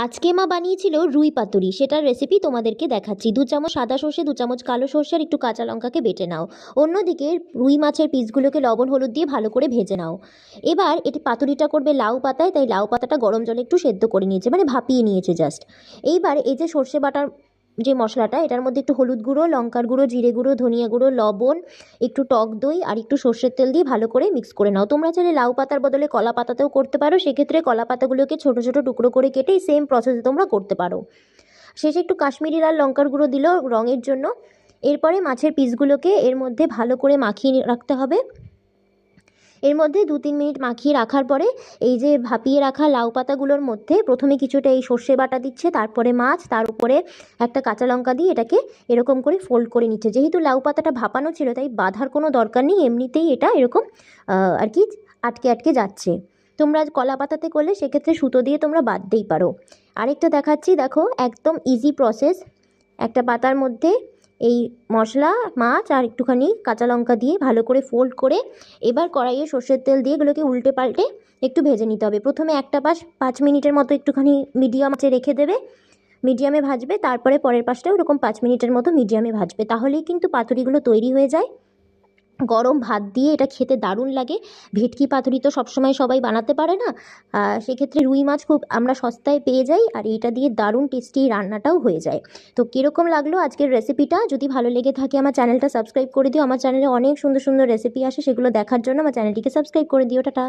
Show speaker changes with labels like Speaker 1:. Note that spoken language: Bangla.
Speaker 1: আজকে মা বানিয়েছিল রুই পাতুরি, সেটার রেসিপি তোমাদেরকে দেখাচ্ছি। 2 চামচ সাদা সর্ষে, 2 চামচ কালো সর্ষে আর একটু কাঁচা লঙ্কাকে বেটে নাও। অন্যদিকে রুই মাছের পিসগুলোকে লবণ হলুদ দিয়ে ভালো করে ভেজে নাও। এবার এটি পাতুরিটা করবে লাউ পাতায়, তাই লাউ পাতাটা গরম জলে একটু সেদ্ধ করে নিয়েছে, মানে ভাপিয়ে নিয়েছে জাস্ট। এইবার এই যে সর্ষে বাটার যে মশলাটা, এটার মধ্যে একটু হলুদ গুঁড়ো, লঙ্কার গুঁড়ো, জিরে গুঁড়ো, ধনিয়া গুঁড়ো, লবণ, একটু টক দই আর একটু সর্ষের তেল দিয়ে ভালো করে মিক্স করে নাও। তোমরা চাইলে লাউ পাতার বদলে কলা পাতাতেও করতে পারো, সেক্ষেত্রে কলা পাতাগুলোকে ছোট ছোট টুকরো করে কেটে সেম প্রসেসে তোমরা করতে পারো। শেষে একটু কাশ্মীরি লাল লঙ্কার গুঁড়ো দিল রঙের জন্য। এরপরে মাছের পিসগুলোকে এর মধ্যে ভালো করে মাখিয়ে রাখতে হবে। এর মধ্যে 2-3 মিনিট মাখিয়ে রাখার পরে এই যে ভাপিয়ে রাখা লাউ পাতাগুলোর মধ্যে প্রথমে কিছুটা এই সর্ষে বাটা দিচ্ছে, তারপরে মাছ, তার উপরে একটা কাঁচা লঙ্কা দিয়ে এটাকে এরকম করে ফোল্ড করে নিচ্ছে। যেহেতু লাউ পাতাটা ভাপানো ছিল তাই বাঁধার কোনো দরকার নেই, এমনিতেই এটা এরকম আর কি আটকে আটকে যাচ্ছে। তোমরা কলা পাতাতে করলে সেক্ষেত্রে সুতো দিয়ে তোমরা বাঁধতেই পারো। আরেকটা দেখাচ্ছি, দেখো একদম ইজি প্রসেস। একটা পাতার মধ্যে এই মশলা, মাছ আর একটুখানি কাঁচা লঙ্কা দিয়ে ভালো করে ফোল্ড করে এবার কড়াইয়ে সর্ষের তেল দিয়ে এগুলোকে উল্টে পাল্টে একটু ভেজে নিতে হবে। প্রথমে একটা পাশ 5 মিনিটের মতো একটুখানি মিডিয়াম আঁচে রেখে দেবে, মিডিয়ামে ভাজবে, তারপরে পরের পাশটাও এরকম 5 মিনিটের মতো মিডিয়ামে ভাজবে, তাহলেই কিন্তু পাতুরিগুলো তৈরি হয়ে যায়। গরম ভাত দিয়ে এটা খেতে দারুণ লাগে। ভেটকি পাতুরি তো সবসময় সবাই বানাতে পারে না, সেক্ষেত্রে রুই মাছ খুব আমরা সস্তায় পেয়ে যাই, আর এটা দিয়ে দারুণ টেস্টি রান্নাটাও হয়ে যায়। তো কীরকম লাগলো আজকের রেসিপিটা? যদি ভালো লেগে থাকে আমার চ্যানেলটা সাবস্ক্রাইব করে দিও। আমার চ্যানেলে অনেক সুন্দর সুন্দর রেসিপি আসে, সেগুলো দেখার জন্য আমার চ্যানেলটিকে সাবস্ক্রাইব করে দিও। টাটা।